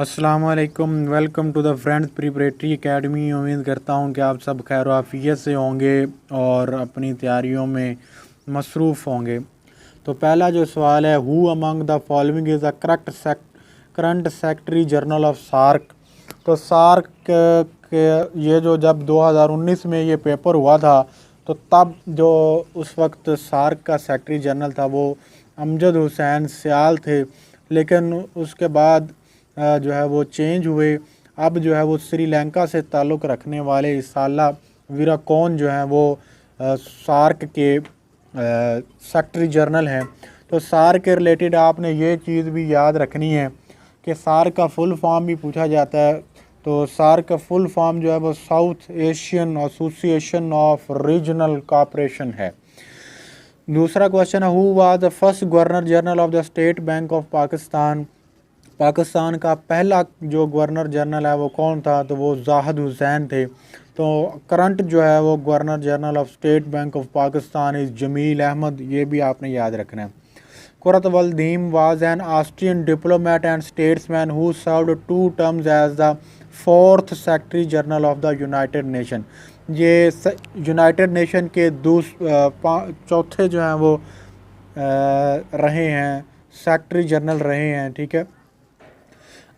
अस्सलाम वालेकुम। Welcome to the friends preparatory academy. उम्मीद करता हूँ कि आप सब खैर आफियत से होंगे और अपनी तैयारियों में मसरूफ़ होंगे। तो पहला जो सवाल है, who among the following is the current secretary general of SAARC. तो सार्क के ये जो जब 2019 में ये पेपर हुआ था तो तब जो उस वक्त सार्क का सेक्रेटरी जनरल था वो अमजद हुसैन सियाल थे, लेकिन उसके बाद जो है वो चेंज हुए। अब जो है वो श्रीलंका से ताल्लुक़ रखने वाले इसाला वीराकोन जो हैं वो सार्क के सेक्रेटरी जनरल हैं। तो सार्क के रिलेटेड आपने ये चीज़ भी याद रखनी है कि सार्क का फुल फॉर्म भी पूछा जाता है। तो सार्क का फुल फॉर्म जो है वो south Asian association of regional cooperation है। दूसरा क्वेश्चन है, who was the first governor general of the state Bank of Pakistan. Pakistan का पहला जो गवर्नर जनरल है वो कौन था? तो वो जाहिद हुसैन थे। तो करंट जो है वो governor general of State Bank of Pakistan is Jamil Ahmad. ये भी आपने याद रखना है। Kurt Waldheim was an Austrian diplomat and statesman who served 2 terms as the 4th secretary general of the United Nation. ये यूनाइटेड नेशन के चौथे जो हैं वो रहे हैं, सेक्रेटरी जनरल रहे हैं। ठीक है।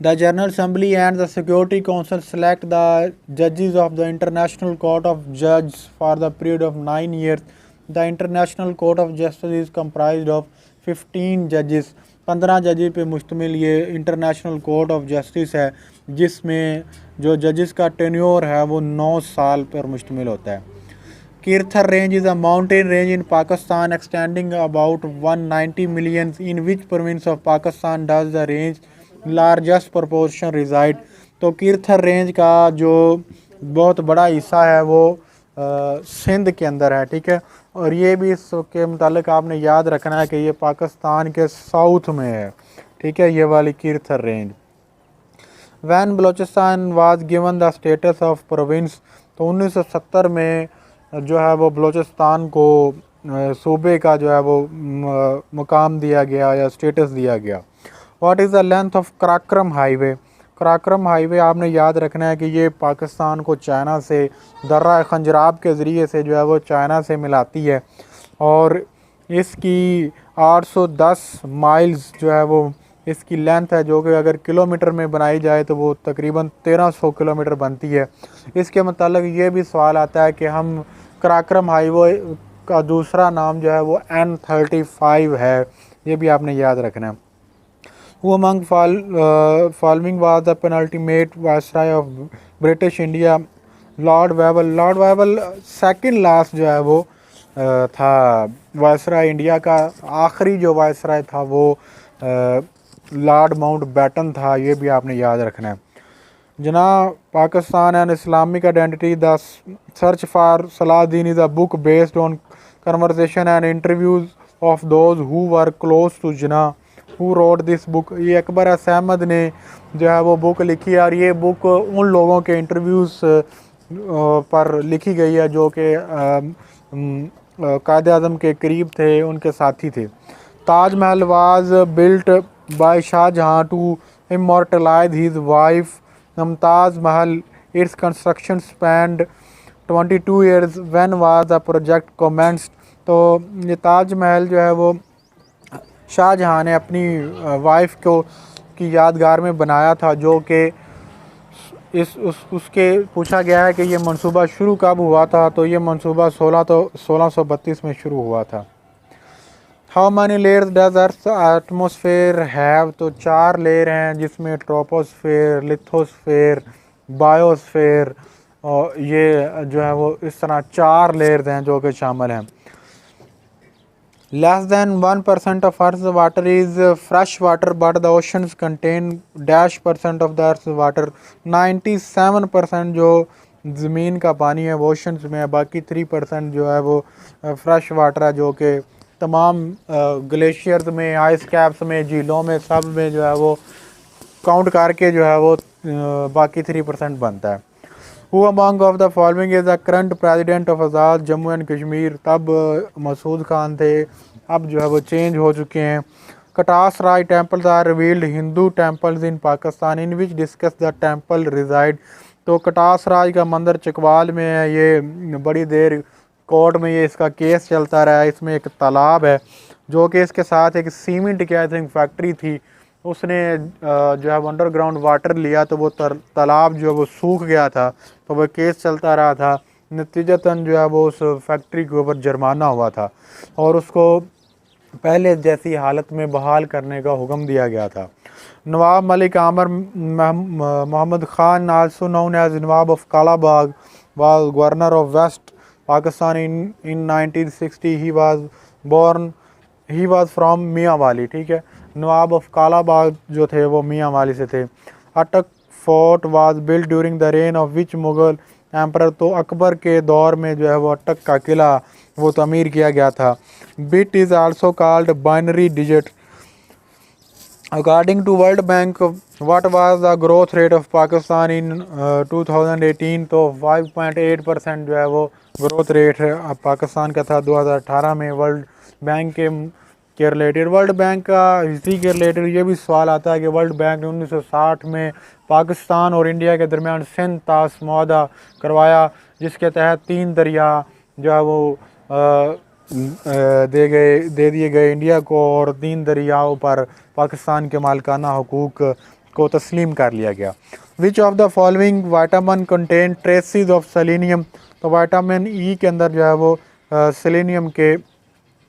The General Assembly and the Security Council select the judges of the International Court of Justice for the period of 9 years. The International Court of Justice is comprised of 15 judges. 15 जजेस पे मुश्तमिल ये international court of justice है, जिसमें जो जजेस का tenure है वो 9 साल पर मुश्तमिल होता है। Kirthar range is a mountain range in Pakistan extending about 190 million. In which province of Pakistan does the range largest proportion resides? तो कीर्थर रेंज का जो बहुत बड़ा हिस्सा है वो सिंध के अंदर है। ठीक है। और ये भी इसके मुतालिक आपने याद रखना है कि ये पाकिस्तान के साउथ में है। ठीक है, ये वाली Kirthar range. When Balochistan was given the status of province. तो 1970 में जो है वो बलोचिस्तान को सूबे का जो है वो मुकाम दिया गया या स्टेटस दिया गया। What is the length of Karakoram highway? Karakoram highway आपने याद रखना है कि ये पाकिस्तान को चाइना से दर्रा खंजराब के ज़रिए से जो है वो चाइना से मिलाती है, और इसकी 810 माइल्स जो है वो इसकी लेंथ है, जो कि अगर किलोमीटर में बनाई जाए तो वो तकरीबन 1300 किलोमीटर बनती है। इसके मतलब ये भी सवाल आता है कि हम कराक्रम हाईवे का दूसरा नाम जो है वो N35 है। ये भी आपने याद रखना है। Who among following was the penultimate viceroy of British India? Lord Wavell. Lord Wavell second last जो है वो था वायसराय इंडिया का। आखिरी जो वायसराय था वो लॉर्ड माउंट बैटन था। ये भी आपने याद रखना है। जनाब, Pakistan and Islamic identity the search for Salahuddin is a book based on conversation and interviews of those who were close to Jinnah. Who wrote this book? ये अकबर अहमद ने जो है वो बुक लिखी है, और ये बुक उन लोगों के इंटरव्यूज़ पर लिखी गई है जो कि कायद आज़म के करीब थे, उनके साथी थे। Taj Mahal was built by Shah Jahan to immortalise his wife Mumtaz Mahal. Its construction spend 22 years. When was the project commenced? तो ये ताजमहल जो है वो शाहजहां ने अपनी वाइफ को की यादगार में बनाया था, जो कि उसके पूछा गया है कि ये मंसूबा शुरू कब हुआ था। तो ये मंसूबा 1632 में शुरू हुआ था। How many layers does earth atmosphere have? तो 4 लेयर हैं, जिसमें ट्रोपोस्फेयर, लिथोस्फेयर, बायोस्फेयर, और ये जो है वो इस तरह 4 लेयर्स हैं जो कि शामिल हैं। Less than 1% of Earth's water is fresh water, but the oceans contain -% of the Earth's water. 97% जो ज़मीन का पानी है वो ओशंस में है, बाकी 3% जो है वो फ्रेश वाटर है, जो कि तमाम ग्लेशियर्स में, आइस कैप्स में, झीलों में, सब में जो है वो काउंट करके जो है वो बाकी 3% बनता है। Who among of the following is the current president of Azad Jammu and Kashmir? तब मसूद खान थे, अब जो है वो चेंज हो चुके हैं। Katas Rai temples are revealed Hindu temples in Pakistan in which discuss the temple reside। तो कटास राज का मंदिर चकवाल में है। ये बड़ी देर कोर्ट में ये इसका केस चलता रहा है। इसमें एक तालाब है जो कि इसके साथ एक सीमेंट की आई थिंक फैक्ट्री थी। उसने जो है अंडरग्राउंड वाटर लिया तो वो तालाब जो है वो सूख गया था। तो वह केस चलता रहा था। नतीजतन जो है वो उस फैक्ट्री के ऊपर जुर्माना हुआ था और उसको पहले जैसी हालत में बहाल करने का हुक्म दिया गया था। Nawab Malik Amir Mohammad Khan also known as Nawab of Kalabagh was governor of West Pakistan in 1960। He was from Mianwali. ठीक है, नवाब ऑफ कालाबाग जो थे वो मियांवाली से थे। अटक fort was build during the rain of which Mughal emperor. तो अकबर के दौर में जो है वो अटक का किला वो तमीर किया गया था। Bit is also called binary digit. According to World Bank what was the growth rate of Pakistan in 2018। तो 5.8% जो है वो ग्रोथ रेट है पाकिस्तान का था 2018 में। वर्ल्ड बैंक के रिलेटेड, वर्ल्ड बैंक का हिस्ट्री के रिलेटेड ये भी सवाल आता है कि वर्ल्ड बैंक ने 1960 में पाकिस्तान और इंडिया के दरमियान सिंध ताश मुआहदा करवाया, जिसके तहत 3 दरिया जो है वो दे दिए गए इंडिया को और 3 दरियाओं पर पाकिस्तान के मालिकाना हुकूक को तस्लीम कर लिया गया। Which of the following vitamin contain traces of selenium. तो वाइटामिन ई के अंदर जो है वो सेलेनियम के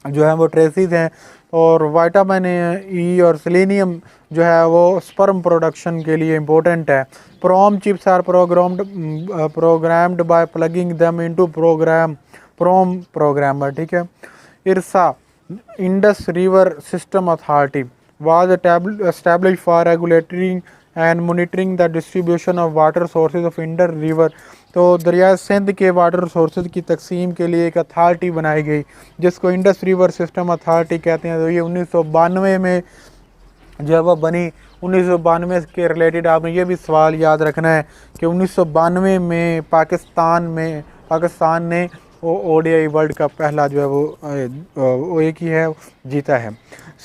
जो है वो ट्रेसिस हैं। और वाइटामिन ई और सेलेनियम जो है वो स्पर्म प्रोडक्शन के लिए इम्पोर्टेंट है। PROM chips are programmed by plugging them into PROM programmer. ठीक है। IRSA Indus River System Authority was established for regulating and monitoring the distribution of water sources of Indus river। तो दरिया सिंध के water sources की तकसीम के लिए एक अथॉरिटी बनाई गई जिसको इंडस रिवर सिस्टम अथॉरिटी कहते हैं। तो ये 1992 में जो है वह बनी। 1992 के रिलेटेड आपने ये भी सवाल याद रखना है कि 1992 में पाकिस्तान ने ODI वर्ल्ड कप पहला जो है वो एक ही है जीता है।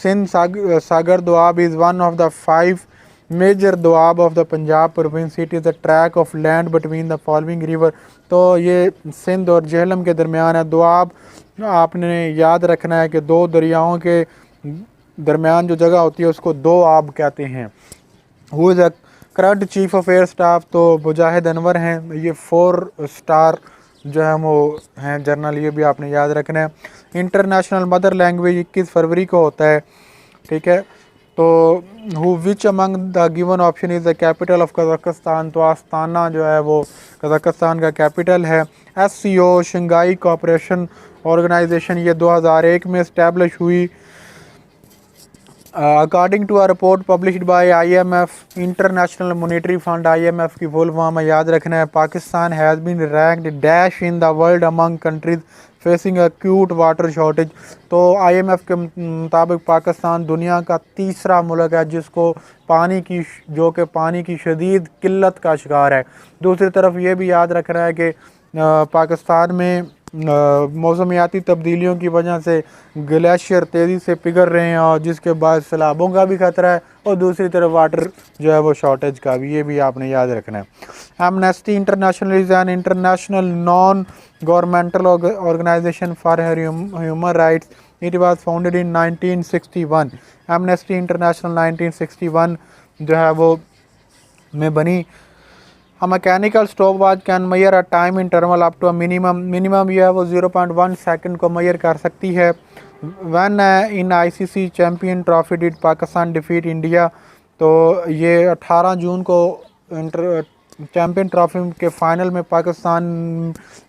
Sindh Sagar Doab is one of the 5 major doab of the Punjab province. It is the track of land between the following river. तो ये सिंध और झेलम के दरमियान है। दोआब आपने याद रखना है कि 2 दरियाओं के दरमियान जो जगह होती है उसको दोआब कहते हैं। Who is the current chief of air staff. तो मुजाहिद अनवर हैं। ये 4 स्टार जो है वो हैं जर्नल, ये भी आपने याद रखना है। इंटरनेशनल मदर लैंग्वेज 21 फरवरी को होता है। ठीक है। तो who which among the given option is the capital of Kazakhstan. तो आस्ताना जो है वो कज़ाकिस्तान का कैपिटल है। SCO शंघाई कोऑपरेशन ऑर्गेनाइजेशन ये 2001 में इस्टेब्लिश हुई। According to a report published by IMF international monetary fund, IMF की फुल फॉर्म याद रखना है। Pakistan has been ranked dash in the world among countries facing acute water shortage. तो IMF के मुताबिक पाकिस्तान दुनिया का 3रा मुल्क है जिसको पानी की शदीद किल्लत का शिकार है। दूसरी तरफ ये भी याद रखना है कि पाकिस्तान में मौसमियाती तब्दीलियों की वजह से ग्लेशियर तेज़ी से पिघल रहे हैं और जिसके बाद सैलाबों का भी खतरा है और दूसरी तरफ वाटर जो है वो शॉर्टेज का भी, ये भी आपने याद रखना है। Amnesty International is an international non governmental organization for human rights. It was founded in 1961। Amnesty International 1961 जो है वो में बनी। A mechanical stopwatch can measure a time interval up to a minimum जो है वो 0.1 सेकंड को मेजर कर सकती है। When in ICC champion trophy did Pakistan defeat India. तो ये 18 जून को चैम्पियन ट्रॉफी के फाइनल में पाकिस्तान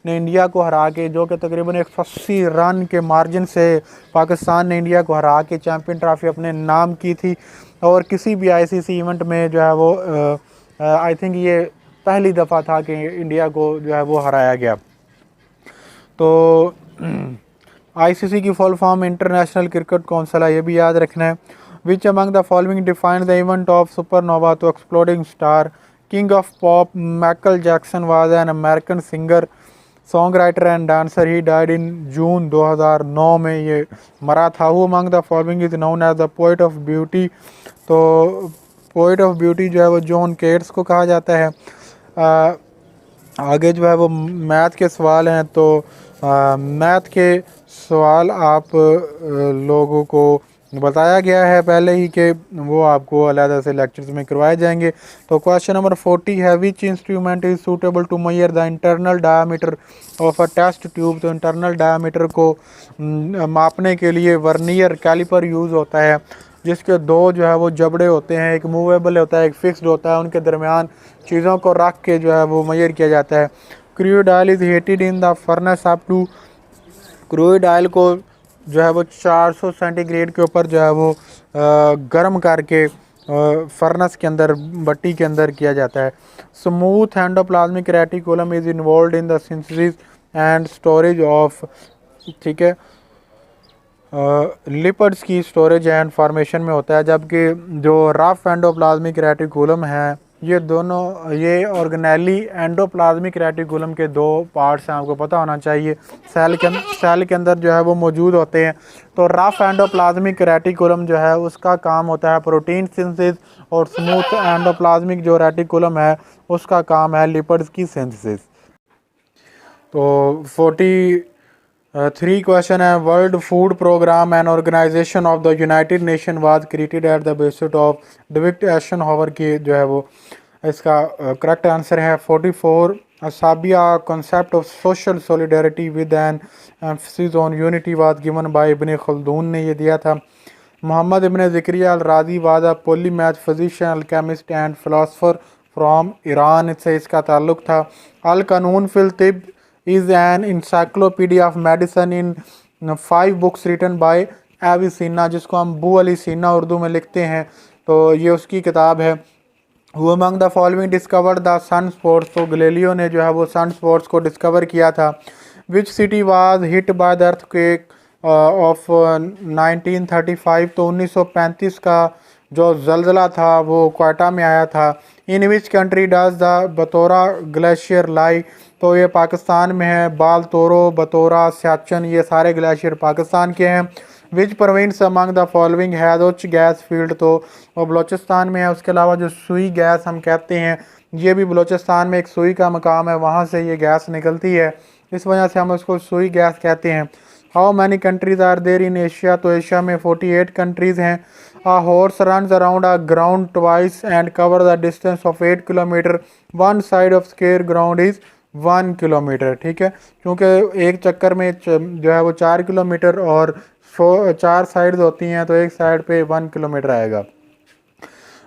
ने इंडिया को हरा के, जो कि तकरीबन 180 रन के मार्जिन से पाकिस्तान ने इंडिया को हरा के चैम्पियन ट्रॉफी अपने नाम की थी। और किसी भी ICC इवेंट में जो है वो आई थिंक ये पहली दफ़ा था कि इंडिया को जो है वो हराया गया। तो ICC की full form International Cricket Council है, ये भी याद रखना है। Which among the following defined the event of supernova to exploding star. King of Pop Michael Jackson was an American singer. Song writer and dancer, he died in June 2009 में ये मरा था। Who among the following is known as the poet of beauty. तो poet of beauty जो है वो John केट्स को कहा जाता है। आगे जो है वो मैथ के सवाल हैं, तो मैथ के सवाल आप लोगों को बताया गया है पहले ही कि वो आपको अलग से लेक्चर्स में करवाए जाएंगे। तो क्वेश्चन नंबर 40 है, which instrument is suitable to measure the internal diameter of a test tube. तो इंटरनल डायमीटर को मापने के लिए वर्नियर कैलिपर यूज़ होता है, जिसके दो जो है वो जबड़े होते हैं, एक मूवेबल होता है, एक फिक्स्ड होता है। उनके दरमियान चीज़ों को रख के जो है वो मेजर किया जाता है। Crude oil is heated in the furnace up to. Crude oil को जो है वो 400 सेंटीग्रेड के ऊपर जो है वो गर्म करके फर्नेस के अंदर, भट्टी के अंदर किया जाता है। Smooth endoplasmic reticulum is involve in the synthesis and storage of, ठीक है, लिपिड्स की स्टोरेज एंड फॉर्मेशन में होता है। जबकि जो रफ एंडोप्लाज्मिक रेटिकुलम है, ये दोनों, ये ऑर्गेनेली एंडोप्लाज्मिक रेटिकुलम के दो पार्ट्स हैं, आपको पता होना चाहिए। सेल के अंदर जो है वो मौजूद होते हैं। तो रफ एंडोप्लाज्मिक रेटिकुलम जो है उसका काम होता है प्रोटीन सिंथेसिस, और स्मूथ एंडोप्लाज्मिक जो रेटिकुलम है उसका काम है लिपिड्स की सिंथेसिस। तो 43 क्वेश्चन है, World Food Programme and Organisation of the United Nation was created at the basis of David Eisenhower की जो है वो इसका करेक्ट आंसर है 44। असाबिया concept of social solidarity with an emphasis on unity was given by Ibn Khaldun ने ये दिया था। Mohammad ibn Zakariya al Razi was a polymath physician, alchemist and philosopher from Iran से इसका ताल्लुक था। अल कानून fill तिब is an encyclopedia of medicine in 5 books written by एविसीना, जिसको हम बू अली सीना उर्दू में लिखते हैं, तो ये उसकी किताब है। Who among the following discovered the sun spots। तो गैलीलियो ने जो है वो सन स्पॉट्स को डिस्कवर किया था। Which city was hit by the earthquake of 1935। तो 1935 का जो जलजला था वो क्वेटा में आया था। In which country does the Batura glacier lie. तो ये पाकिस्तान में है। बाल तोरो, बतौरा, सियाचिन, ये सारे ग्लेशियर पाकिस्तान के हैं। विच province among the following has उच्च गैस फील्ड। तो वो बलूचिस्तान में है। उसके अलावा जो सुई गैस हम कहते हैं, ये भी बलूचिस्तान में एक सुई का मकाम है, वहाँ से ये गैस निकलती है, इस वजह से हम उसको सुई गैस कहते हैं। How many countries are there in Asia. तो एशिया में 48 कंट्रीज़ हैं। A horse runs around a ground twice and cover the distance of 8 kilometre. One side of square ground is 1 kilometre. ठीक है, क्योंकि एक चक्कर में जो है वो 4 किलोमीटर और 4 साइड्स होती हैं, तो एक साइड पे 1 किलोमीटर आएगा।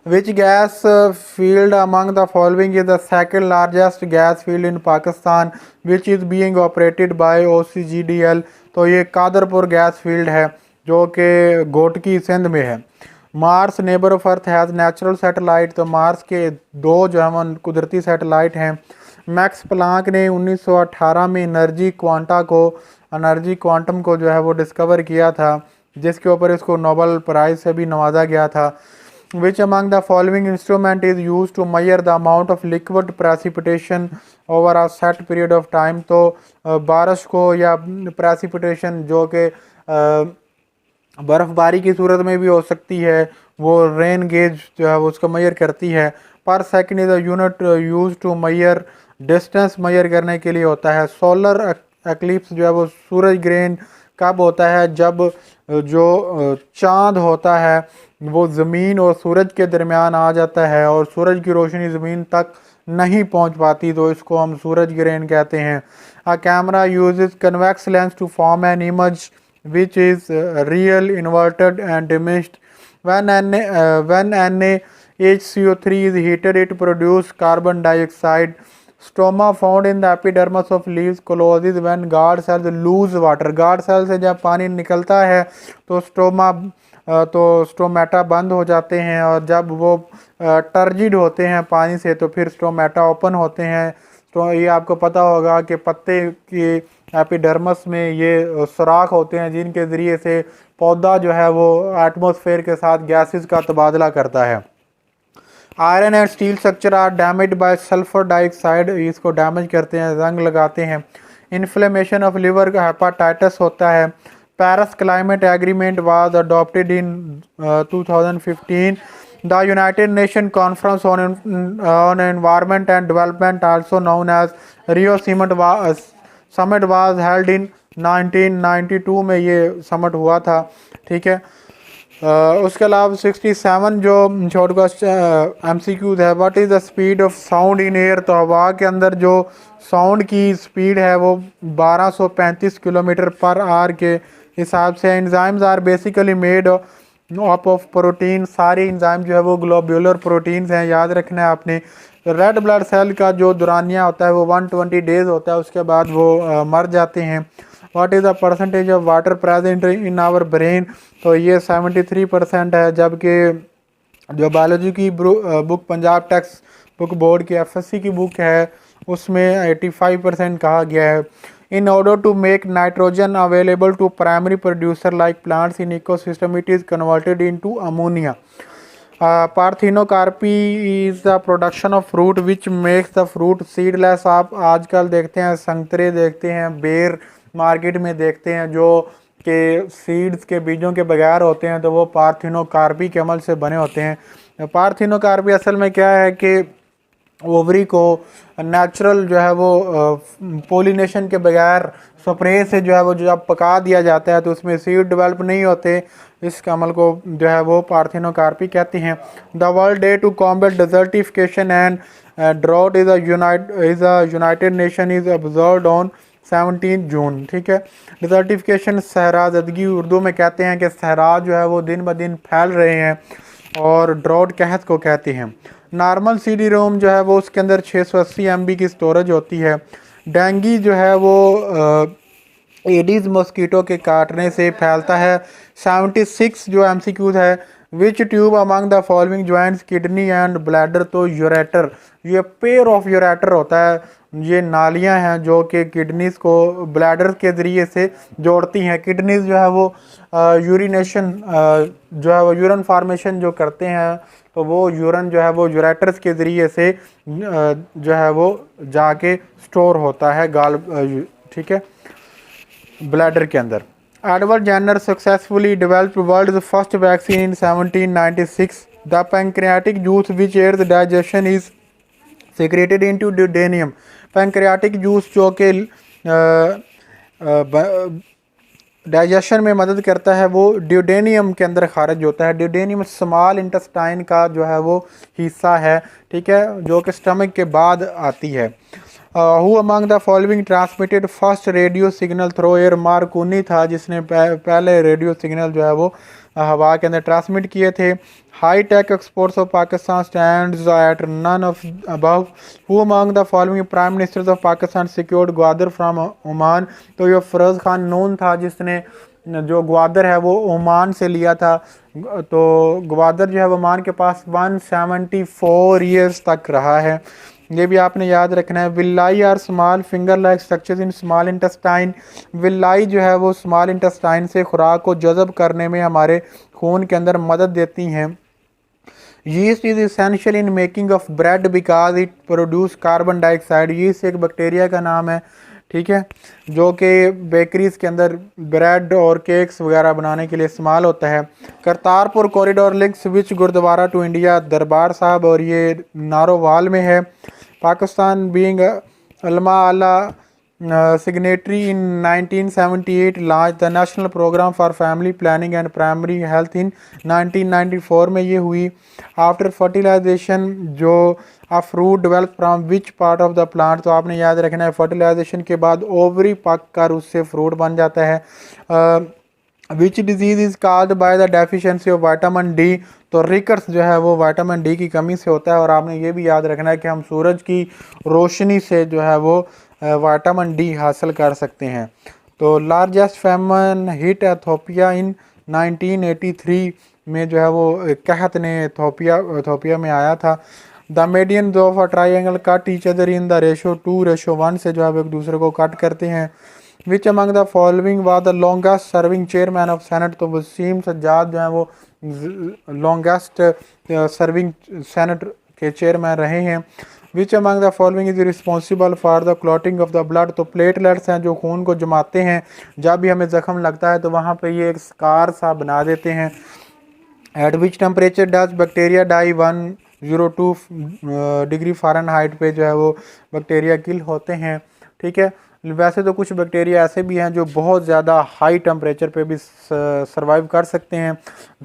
Which gas field among the following is the second largest gas field in Pakistan which is being operated by OCGDL। तो ये कादरपुर गैस फील्ड है जो कि गोटकी सिंध में है। Mars neighbour of earth has natural satellite. तो मार्स के दो जो है कुदरती सैटेलाइट हैं। मैक्स प्लांक ने 1918 में एनर्जी क्वांटम को जो है वो डिस्कवर किया था, जिसके ऊपर इसको नोबेल प्राइज़ से भी नवाजा गया था। Which among the following instrument is use to measure the amount of liquid precipitation over a set period of time. तो बारिश को या प्रेसिपिटेशन जो कि बर्फ़बारी की सूरत में भी हो सकती है, वो रेन गेज जो है वो उसको मेजर करती है। Parsec is a unit use to measure distance measure करने के लिए होता है। सोलर एक्लिप्स जो है वो सूरज ग्रहण कब होता है, जब जो चाँद होता है वो ज़मीन और सूरज के दरमियान आ जाता है और सूरज की रोशनी ज़मीन तक नहीं पहुंच पाती, तो इसको हम सूरज ग्रहण कहते हैं। A camera uses convex lens to form an image which is real, inverted and diminished. When NaHCO3 is heated, it produces carbon dioxide. Stoma found in the epidermis of leaves closes when guard cells lose water। guard cells से जब पानी निकलता है तो stomata बंद हो जाते हैं, और जब वो टर्जिड होते हैं पानी से तो फिर स्टोमेटा ओपन होते हैं। तो ये आपको पता होगा कि पत्ते की एपिडर्मस में ये सुराख होते हैं जिनके ज़रिए से पौधा जो है वो एटमॉस्फेयर के साथ गैसेस का तबादला करता है। Iron and steel structure are damage by sulphur dioxide. इसको डैमेज करते हैं, जंग लगाते हैं। इन्फ्लेमेशन ऑफ लिवर हेपाटाइटिस होता है। Paris climate agreement was adopted in 2015। The United Nation conference on environment and development also known as Rio summit was held in 1992 में ये समिट हुआ था। ठीक है। उसके अलावा 67 जो शॉर्ट क्वेश्चन MCQs है, what is the speed of sound in air. तो हवा के अंदर जो साउंड की स्पीड है वो 1235 किलोमीटर पर आवर के हिसाब से। Enzymes are basically made of protein. सारी एंजाइम जो है वो ग्लोब्यूलर प्रोटीन्स हैं, याद रखना है आपने। रेड ब्लड सेल का जो दौरानिया होता है वो 120 डेज होता है, उसके बाद वो मर जाते हैं। What is the percentage of water present in our brain. तो ये 73% है, जबकि जो बायोलॉजी की book Punjab text book board की FSC की बुक है उसमें 85% कहा गया है। In order to make nitrogen available to primary producer like plants in ecosystem it is converted into ammonia. Parthenocarpy is the production of fruit which makes the fruit seedless. आप आजकल देखते हैं संतरे देखते हैं, बेर मार्केट में देखते हैं जो कि सीड्स के बीजों के बगैर होते हैं, तो वो पार्थिनोकार्पी के अमल से बने होते हैं। पार्थिनोकार्पी असल में क्या है कि ओवरी को नेचुरल जो है वो पोलिनेशन के बगैर स्प्रे से जो है वो जब पका दिया जाता है तो उसमें सीड डेवलप नहीं होते। इस अमल को जो है वो पार्थिनोकार्पी कहते हैं। The world day to combat desertification and drought is a United Nation is observed on 17 June. ठीक है। डिजर्टिफिकेशन सहराजदगी उर्दू में कहते हैं कि सहरा जो है वो दिन ब दिन फैल रहे हैं, और ड्रॉट कहत को कहते हैं। नॉर्मल CD रोम जो है वो उसके अंदर 680 MB की स्टोरेज होती है। डेंगू जो है वो एडीज मॉस्किटो के काटने से फैलता है। 76 जो MCQs है, which tube among the following joints kidney and bladder. तो यूरेटर, ये पेयर ऑफ यूरेटर होता है, ये नालियां हैं जो कि किडनीज को ब्लैडर के ज़रिए से जोड़ती हैं। किडनीज जो है वो यूरिनेशन जो है वो यूरिन फार्मेशन जो करते हैं, तो वो यूरिन जो है वो यूरेटर्स के ज़रिए से जो है वो जाके स्टोर होता है गाल, ठीक है, ब्लैडर के अंदर। Edward Jenner successfully developed world first vaccine in 1796। The pancreatic juice which aids digestion is secreted into duodenum. Pancreatic juice जो कि डाइजेशन में मदद करता है वो ड्यूडेनियम के अंदर खारिज होता है। ड्यूडेनियम स्मॉल इंटेस्टाइन का जो है वो हिस्सा है, ठीक है, जो कि स्टमक के बाद आती है। Who among the following transmitted first radio signal through air. Markovnikov था जिसने पहले रेडियो सिग्नल जो है वो हवा के अंदर ट्रांसमिट किए थे। High tech exports of Pakistan stands at none of above. Who among the following prime ministers of Pakistan secured Gwadar from Oman. तो ये फ़िरोज़ खान नून था जिसने जो ग्वादर है वो ओमान से लिया था। तो ग्वादर जो है ओमान के पास 174 ईयर्स तक रहा है, ये भी आपने याद रखना है। Villi are small finger like structures in small intestine. Villi जो है वो स्मॉल इंटेस्टाइन से खुराक को जज़ब करने में हमारे खून के अंदर मदद देती हैं। Yeast is essential in making of bread because it produce carbon dioxide. Yeast एक बैक्टीरिया का नाम है, ठीक है, जो कि बेकरीज के अंदर ब्रेड और केक्स वगैरह बनाने के लिए इस्तेमाल होता है। Kartarpur corridor links which gurdwara to India. Darbar Sahib, और ये नारोवाल में है। Pakistan being Alma Ata signatory in 1978 launched the national programme for family planning and primary health in 1994 में ये हुई। आफ्टर फर्टिलाइजेशन जो a fruit develop from which part of the plant. तो आपने याद रखना है फर्टिलाइजेशन के बाद ओवरी पक कर उससे फ्रूट बन जाता है। Which disease is called by the deficiency of vitamin D. तो रिकट्स जो है वो विटामिन डी की कमी से होता है। और आपने ये भी याद रखना है कि हम सूरज की रोशनी से जो है वो विटामिन डी हासिल कर सकते हैं। तो लार्जेस्ट फेमन हिट एथोपिया इन 1983 में जो है वो कहत ने एथोपिया में आया था। The median of a triangle cut each other in the ratio 2:1 से जो है एक दूसरे को कट करते हैं। विच among the following was the longest serving chairman of senate. तो वसीम सज्जाद जो है वो लॉन्गेस्ट सर्विंग सेनेट के चेयरमैन रहे हैं। विच among the following is responsible for the clotting of the blood. तो प्लेटलेट्स हैं जो खून को जमाते हैं, जब भी हमें ज़ख्म लगता है तो वहाँ पे ये एक स्कार सा बना देते हैं। At which temperature does bacteria die 102 degree Fahrenheit पे जो है वो बैक्टीरिया किल होते हैं। ठीक है, वैसे तो कुछ बैक्टीरिया ऐसे भी हैं जो बहुत ज़्यादा हाई टेम्परेचर पे भी सर्वाइव कर सकते हैं।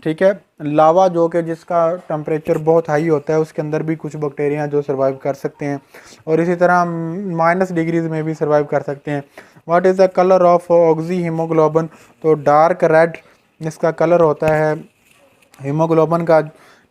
ठीक है, लावा जो कि जिसका टेम्परेचर बहुत हाई होता है उसके अंदर भी कुछ बैक्टीरिया जो सर्वाइव कर सकते हैं, और इसी तरह माइनस डिग्रीज में भी सर्वाइव कर सकते हैं। What is the colour of oxy haemoglobin. तो डार्क रेड इसका कलर होता है हीमोग्लोबिन का।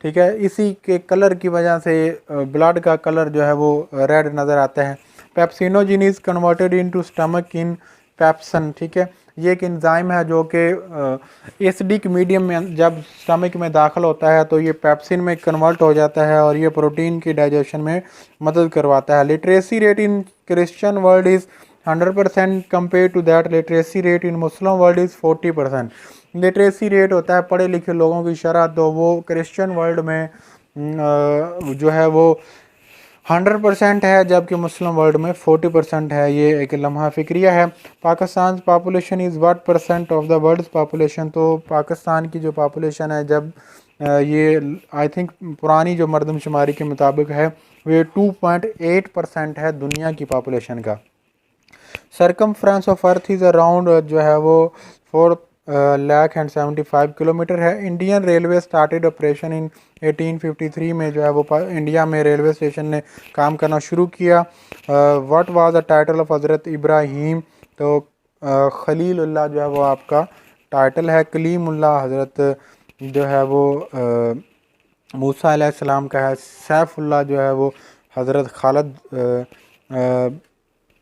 ठीक है, इसी के कलर की वजह से ब्लड का कलर जो है वो रेड नज़र आता है। Pepsinogen is converted into stomach in pepsin. ठीक है, ये एक एंजाइम है जो कि एसिडिक मीडियम में जब स्टमक में दाखिल होता है तो ये पेप्सिन में कन्वर्ट हो जाता है और ये प्रोटीन की डाइजेशन में मदद करवाता है। Literacy rate in Christian world is 100% compare to that literacy rate in Muslim world is 40%। Literacy rate होता है पढ़े लिखे लोगों की शरह, तो वो क्रिश्चियन वर्ल्ड में जो है वो 100% है, जबकि मुस्लिम वर्ल्ड में 40% है। ये एक लम्हा फिक्रिया है। Pakistan population is what percent of the world's population. तो पाकिस्तान की जो पॉपुलेशन है, जब ये आई थिंक पुरानी जो मरदमशुमारी के मुताबिक है, वे 2.8% है दुनिया की पॉपुलेशन का। Circumference of earth is around जो है वो 4,75 किलोमीटर है। Indian railway started operation in 1853 में जो है वो इंडिया में रेलवे स्टेशन ने काम करना शुरू किया। What was the title of हज़रत इब्राहीम। तो खलीलुल्लाह जो है वो आपका टाइटल है। कलीमुल्लाह हज़रत जो है वो मूसा अलैहिस्सलाम का है। सैफुल्लाह जो है वो हज़रत खालिद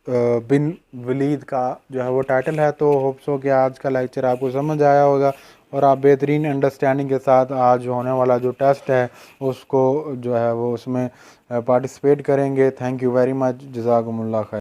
बिन वलीद का जो है वो टाइटल है। तो होप्स हो कि आज का लेक्चर आपको समझ आया होगा और आप बेहतरीन अंडरस्टैंडिंग के साथ आज होने वाला जो टेस्ट है उसको जो है वो उसमें पार्टिसिपेट करेंगे। थैंक यू वेरी मच, जज़ाकुमुल्लाह खैर।